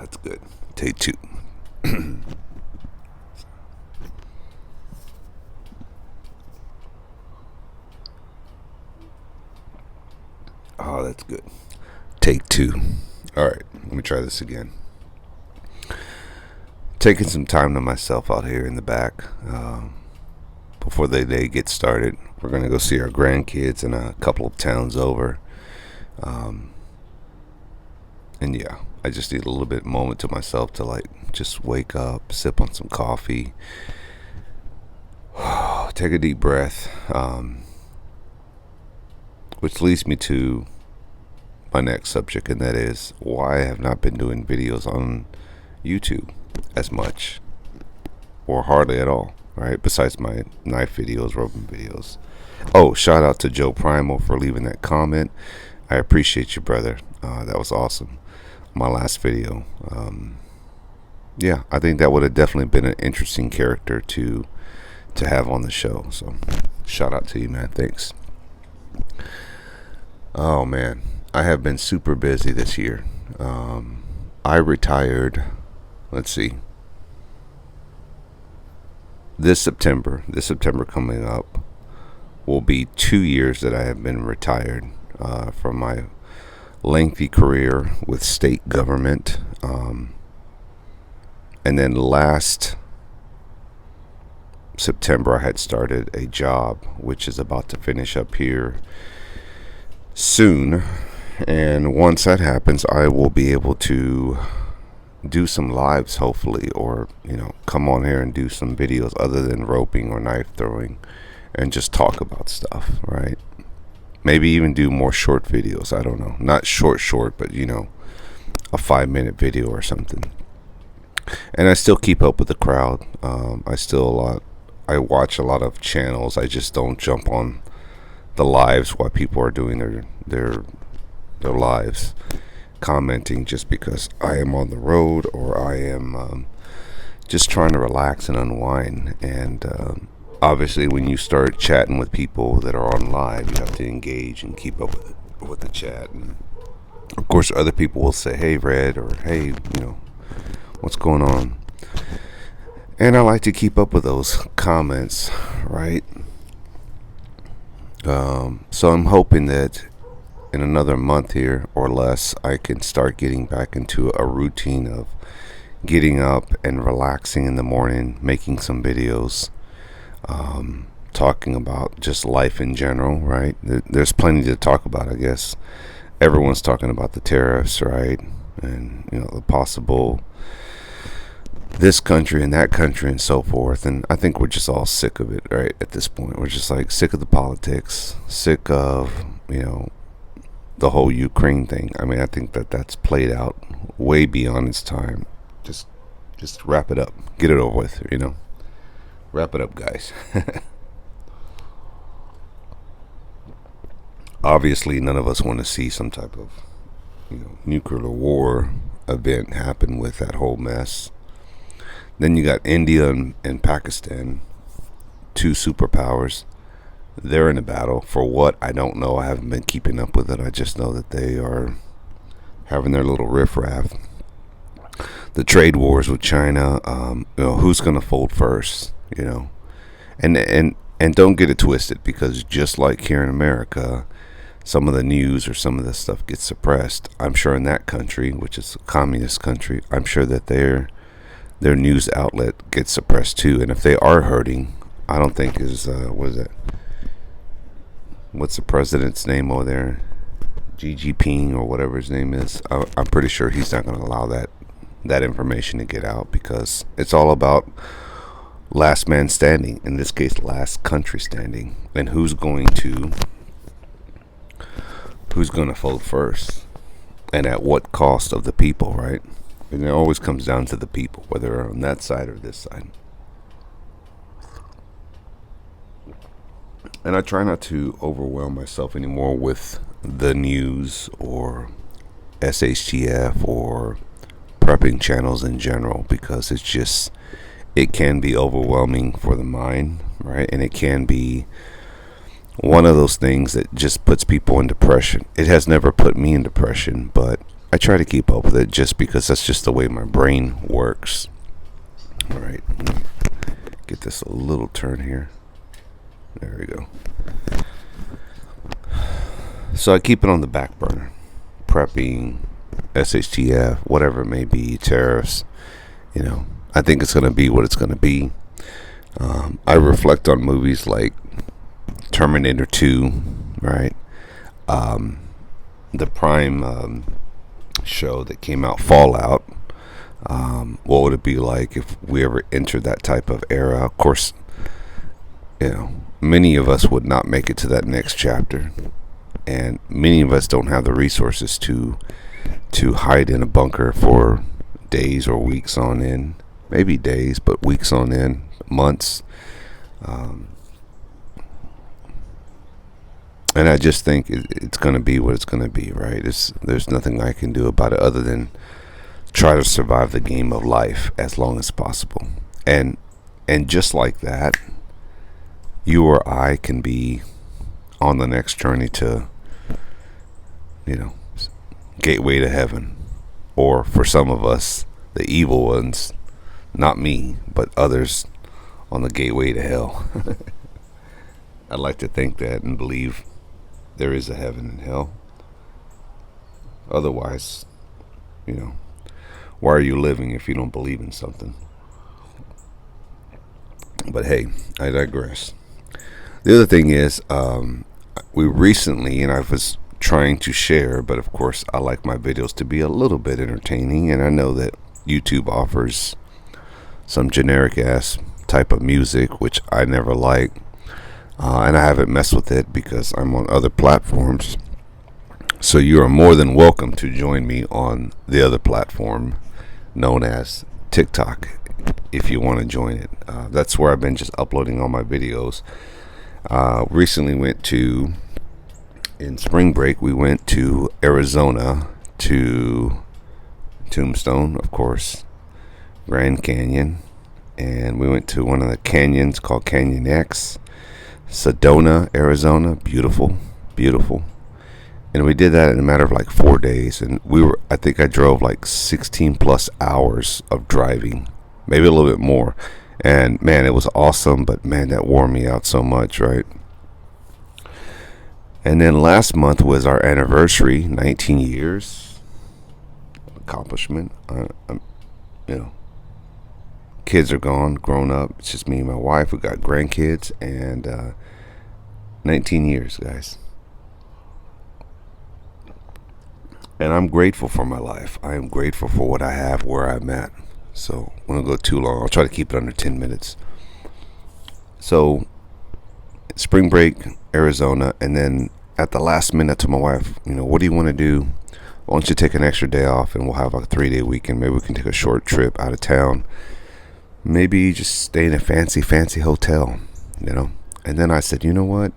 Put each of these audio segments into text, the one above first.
That's good. Take two. Oh, that's good. Take two. All right, let me try this again. Taking some time to myself out here in the back before the day gets started. We're going to go see our grandkids in a couple of towns over. And yeah, I just need a little bit moment to myself to just wake up, sip on some coffee, take a deep breath, which leads me to my next subject, and that is why I have not been doing videos on YouTube as much, or hardly at all, right? Besides my knife videos, roping videos. Oh, shout out to Joe Primal for leaving that comment. I appreciate you, brother. That was awesome. My last video. Yeah, I think that would have definitely been an interesting character to have on the show. So, shout out to you, man. Thanks. Oh man, I have been super busy this year. I retired. Let's see. This September coming up will be 2 years that I have been retired from my lengthy career with state government. And then last September, I had started a job which is about to finish up here soon. And once that happens, I will be able to do some lives, hopefully, or come on here and do some videos other than roping or knife throwing, and just talk about stuff, right? Maybe even do more short videos. I don't know, not short, but a 5-minute video or something. And I still keep up with the crowd. I watch a lot of channels. I just don't jump on the lives while people are doing their lives, commenting just because I am on the road or I am just trying to relax and unwind. And obviously, when you start chatting with people that are on live, you have to engage and keep up with the chat. And of course, other people will say, "Hey, Red," or "Hey, what's going on?" And I like to keep up with those comments, right? So I'm hoping that in another month here or less, I can start getting back into a routine of getting up and relaxing in the morning, making some videos, talking about just life in general, right? There's plenty to talk about, I guess. Everyone's talking about the tariffs, right? And, the possible this country and that country and so forth. And I think we're just all sick of it, right? At this point, we're just sick of the politics, sick of, the whole Ukraine thing. I mean, I think that's played out way beyond its time. Just wrap it up, get it over with, wrap it up, guys. Obviously, none of us want to see some type of, nuclear war event happen with that whole mess. Then you got India and Pakistan, two superpowers. They're in a battle for what? I don't know. I haven't been keeping up with it. I just know that they are having their little riffraff. The trade wars with China. Who's going to fold first? And don't get it twisted, because just like here in America, some of the news or some of the stuff gets suppressed. I'm sure in that country, which is a communist country, I'm sure that their news outlet gets suppressed too. And if they are hurting, I don't think what's the president's name over there? Xi Jinping or whatever his name is. I'm pretty sure he's not going to allow that information to get out, because it's all about last man standing. In this case, last country standing, and who's going to fold first, and at what cost of the people, right? And it always comes down to the people, whether they're on that side or this side. And I try not to overwhelm myself anymore with the news or SHTF or prepping channels in general, because it can be overwhelming for the mind, right? And it can be one of those things that just puts people in depression. It has never put me in depression, but I try to keep up with it just because that's just the way my brain works. All right, get this a little turn here. There we go. So I keep it on the back burner. Prepping, SHTF, whatever it may be, tariffs. I think it's going to be what it's going to be. I reflect on movies like Terminator 2, right? The Prime show that came out, Fallout. What would it be like if we ever entered that type of era? Of course, many of us would not make it to that next chapter, and many of us don't have the resources to hide in a bunker for days or weeks on end. Maybe days, but weeks on end, months. And I just think it's going to be what it's going to be, right? There's nothing I can do about it other than try to survive the game of life as long as possible. And just like that, you or I can be on the next journey to, gateway to heaven. Or for some of us, the evil ones, not me, but others, on the gateway to hell. I'd like to think that and believe there is a heaven and hell. Otherwise, why are you living if you don't believe in something? But hey, I digress. The other thing is, we recently, and I was trying to share, but of course I like my videos to be a little bit entertaining, and I know that YouTube offers some generic ass type of music, which I never like. And I haven't messed with it because I'm on other platforms. So you are more than welcome to join me on the other platform known as TikTok if you want to join it. That's where I've been just uploading all my videos. Recently in spring break, we went to Arizona, to Tombstone, of course, Grand Canyon, and we went to one of the canyons called Canyon X. Sedona, Arizona, beautiful. And we did that in a matter of like 4 days, and I think I drove like 16 plus hours of driving, maybe a little bit more. And man, it was awesome, but man, that wore me out so much, right? And then last month was our anniversary, 19 years accomplishment. Kids are grown up. It's just me and my wife. We got grandkids, and 19 years, guys. And I'm grateful for my life. I am grateful for what I have, where I'm at. So I won't go too long. I'll try to keep it under 10 minutes. So spring break, Arizona, and then at the last minute to my wife, what do you want to do? Why don't you take an extra day off and we'll have a 3-day weekend. Maybe we can take a short trip out of town. Maybe just stay in a fancy hotel, And then I said, you know what?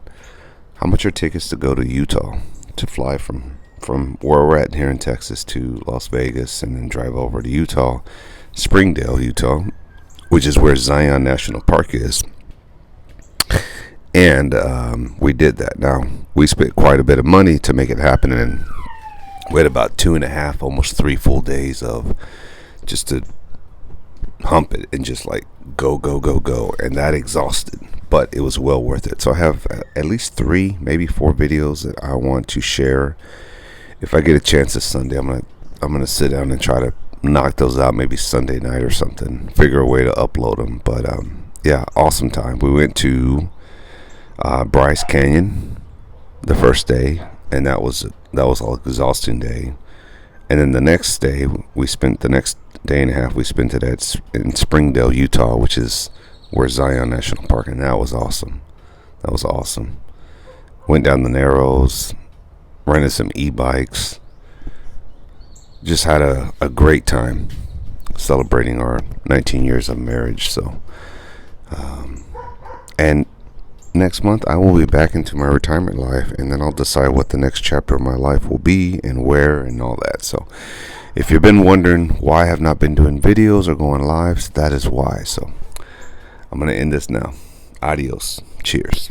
How much are tickets to go to Utah, to fly from where we're at here in Texas to Las Vegas and then drive over to Utah, Springdale, Utah, which is where Zion National Park is. And we did that. Now, we spent quite a bit of money to make it happen, and we had about 2.5, almost 3 full days of just to hump it and just like go, and that exhausted, but it was well worth it. So I have at least 3, maybe 4 videos that I want to share. If I get a chance this Sunday, I'm gonna sit down and try to knock those out, maybe Sunday night or something, figure a way to upload them. But yeah, awesome time. We went to Bryce Canyon the first day, and that was an exhausting day. And then the next day, we spent the next day and a half, we spent it in Springdale, Utah, which is where Zion National Park, and that was awesome. Went down the Narrows, rented some e-bikes, just had a great time celebrating our 19 years of marriage. So and next month I will be back into my retirement life, and then I'll decide what the next chapter of my life will be and where and all that. So if you've been wondering why I have not been doing videos or going lives, that is why. So I'm going to end this now. Adios. Cheers.